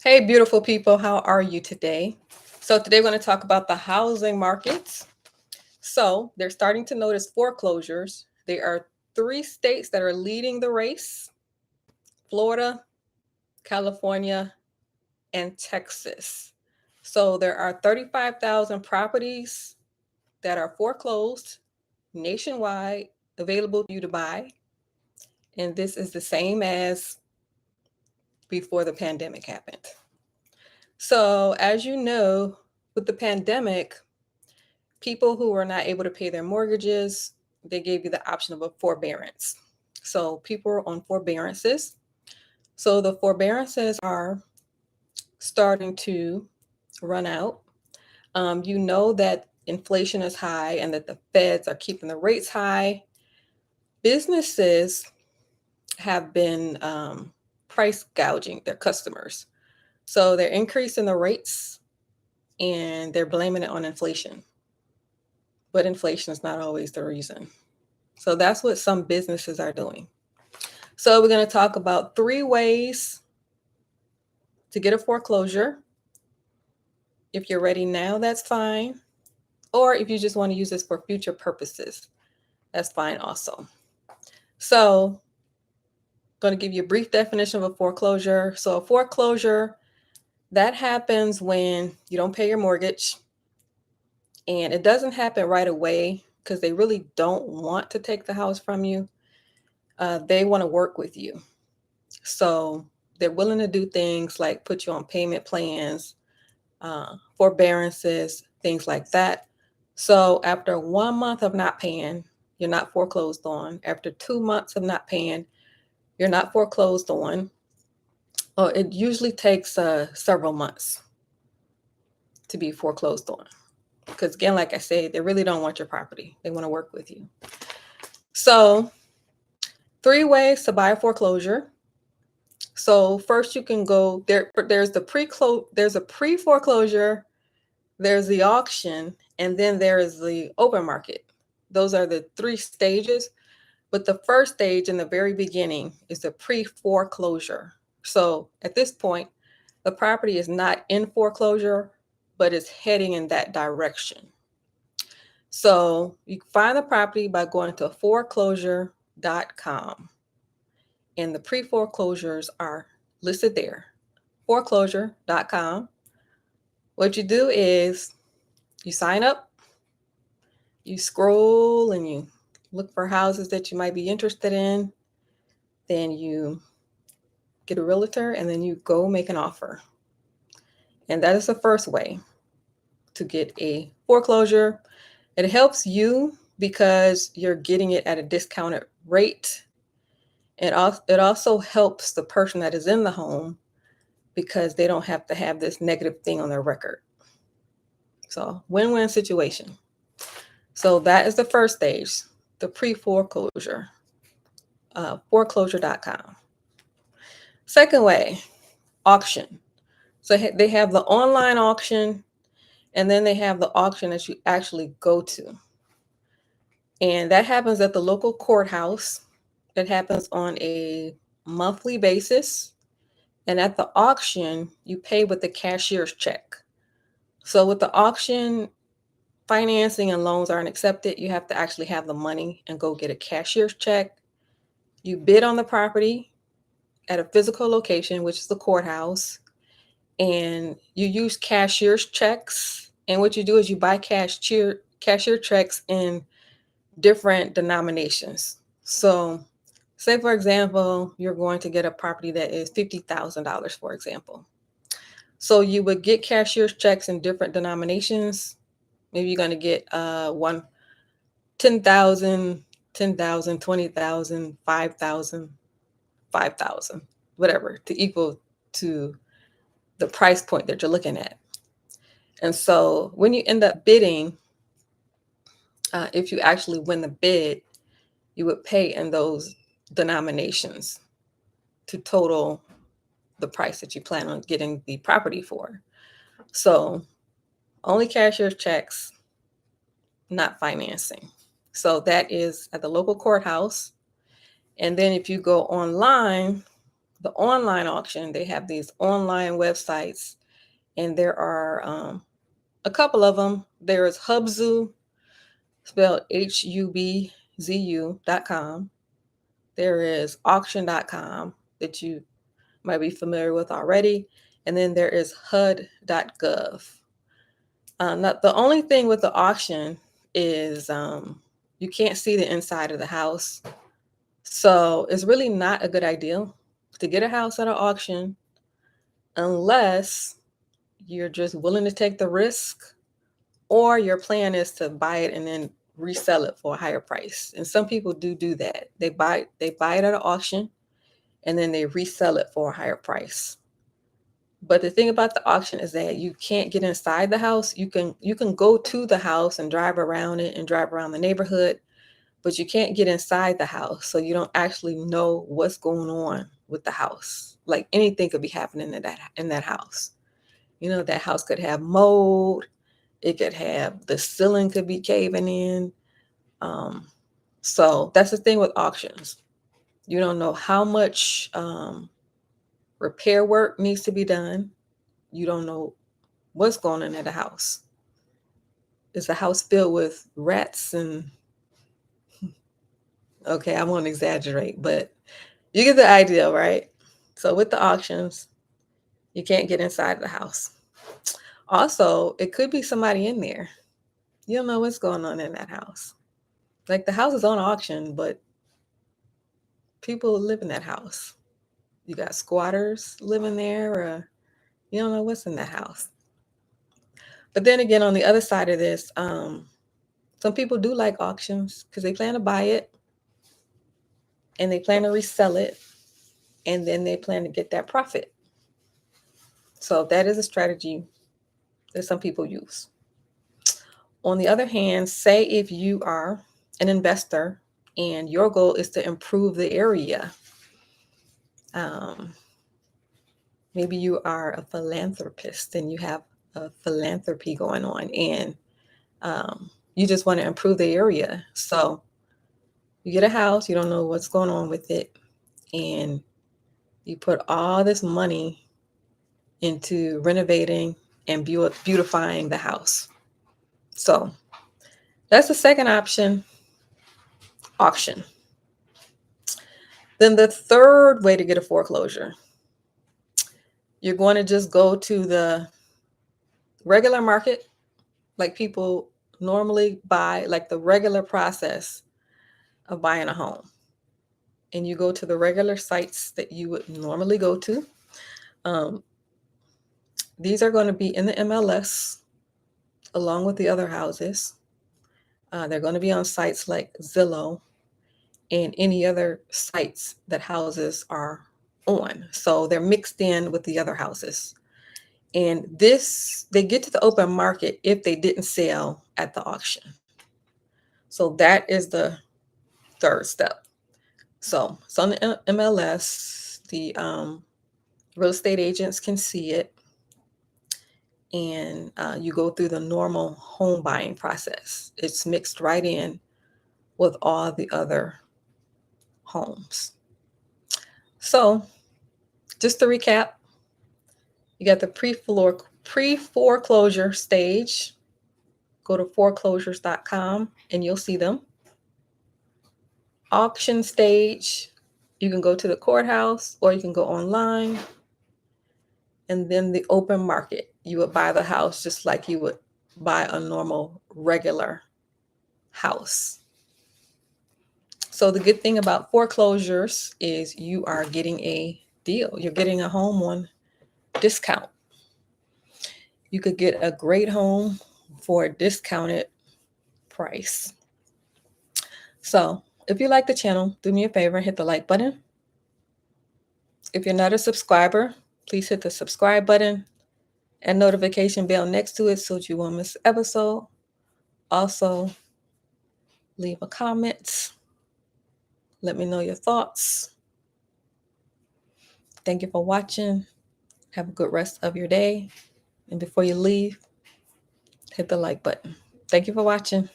Hey, beautiful people, how are you today? So, today we're going to talk about the housing markets. So, they're starting to notice foreclosures. There are three states that are leading the race: Florida, California, and Texas. So, there are 35,000 properties that are foreclosed nationwide, available for you to buy. And this is the same as before the pandemic happened. So, as you know, with the pandemic, people who were not able to pay their mortgages, they gave you the option of a forbearance. So people are on forbearances. So the forbearances are starting to run out. You know that inflation is high and that the feds are keeping the rates high. Businesses have been price gouging their customers. So they're increasing the rates and they're blaming it on inflation. But inflation is not always the reason. So that's what some businesses are doing. So we're going to talk about 3 ways to get a foreclosure. If you're ready now, that's fine. Or if you just want to use this for future purposes, that's fine also. So I'm going to give you a brief definition of a foreclosure. So a foreclosure, that happens when you don't pay your mortgage. And it doesn't happen right away because they really don't want to take the house from you. They want to work with you. So they're willing to do things like put you on payment plans, forbearances, things like that. So after 1 month of not paying, you're not foreclosed on. After 2 months of not paying, you're not foreclosed on. It usually takes several months to be foreclosed on. Because again, like I said, they really don't want your property. They want to work with you. So 3 ways to buy a foreclosure. So first you can go there. There's there's a pre-foreclosure, there's the auction, and then there is the open market. Those are the 3 stages. But the first stage in the very beginning is the pre-foreclosure. So at this point, the property is not in foreclosure, but it's heading in that direction. So you can find the property by going to foreclosure.com. And the pre-foreclosures are listed there. Foreclosure.com. What you do is you sign up, you scroll and you look for houses that you might be interested in. Then you get a realtor and then you go make an offer. And that is the first way to get a foreclosure. It helps you because you're getting it at a discounted rate. It also helps the person that is in the home because they don't have to have this negative thing on their record. So win-win situation. So that is the first stage, the pre-foreclosure, foreclosure.com. Second way, auction. So they have the online auction, and then they have the auction that you actually go to. And that happens at the local courthouse. It happens on a monthly basis. And at the auction, you pay with the cashier's check. So with the auction, financing and loans aren't accepted. You have to actually have the money and go get a cashier's check. You bid on the property at a physical location, which is the courthouse, and you use cashier's checks. And what you do is you buy cashier checks in different denominations. So, say for example, you're going to get a property that is $50,000, for example. So you would get cashier's checks in different denominations. Maybe you're going to get one 10,000, 10,000, 20,000, 5,000, 5,000, whatever, to equal to the price point that you're looking at. And so when you end up bidding, if you actually win the bid, you would pay in those denominations to total the price that you plan on getting the property for. So only cashier's checks, not financing. So that is at the local courthouse. And then if you go online, the online auction, they have these online websites, and there are a couple of them. There is Hubzu, spelled HUBZU.com. There is auction.com that you might be familiar with already. And then there is HUD.gov. Not the only thing with the auction is you can't see the inside of the house. So it's really not a good idea to get a house at an auction unless you're just willing to take the risk, or your plan is to buy it and then resell it for a higher price. And some people do that. They buy it at an auction and then they resell it for a higher price. But the thing about the auction is that you can't get inside the house. You can go to the house and drive around it and drive around the neighborhood, but you can't get inside the house. So you don't actually know what's going on with the house. Like anything could be happening in that house. You know, that house could have mold. It could have, the ceiling could be caving in. So that's the thing with auctions. You don't know how much repair work needs to be done. You don't know what's going on at the house. Is the house filled with rats and, okay, I won't exaggerate, but you get the idea, right? So with the auctions, you can't get inside the house. Also, it could be somebody in there. You don't know what's going on in that house. Like the house is on auction, but people live in that house. You got squatters living there, or you don't know what's in that house. But then again, on the other side of this, some people do like auctions because they plan to buy it and they plan to resell it, and then they plan to get that profit. So that is a strategy that some people use. On the other hand, say if you are an investor and your goal is to improve the area, maybe you are a philanthropist and you have a philanthropy going on, and you just want to improve the area. So you get a house, you don't know what's going on with it, and you put all this money into renovating and beautifying the house. So that's the second option, auction. Then the third way to get a foreclosure, you're going to just go to the regular market, like people normally buy, like the regular process of buying a home. And you go to the regular sites that you would normally go to. These are going to be in the MLS along with the other houses. They're going to be on sites like Zillow and any other sites that houses are on. So they're mixed in with the other houses. And they get to the open market if they didn't sell at the auction. So that is the third step. So it's on the MLS. The real estate agents can see it. And you go through the normal home buying process. It's mixed right in with all the other homes. So just to recap, you got the pre-foreclosure stage. Go to foreclosures.com and you'll see them. Auction stage, you can go to the courthouse or you can go online. And then the open market, you would buy the house just like you would buy a normal, regular house. So the good thing about foreclosures is you are getting a deal. You're getting a home on discount. You could get a great home for a discounted price. So if you like the channel, do me a favor and hit the like button. If you're not a subscriber, please hit the subscribe button and notification bell next to it so that you won't miss an episode. Also, leave a comment. Let me know your thoughts. Thank you for watching. Have a good rest of your day. And before you leave, hit the like button. Thank you for watching.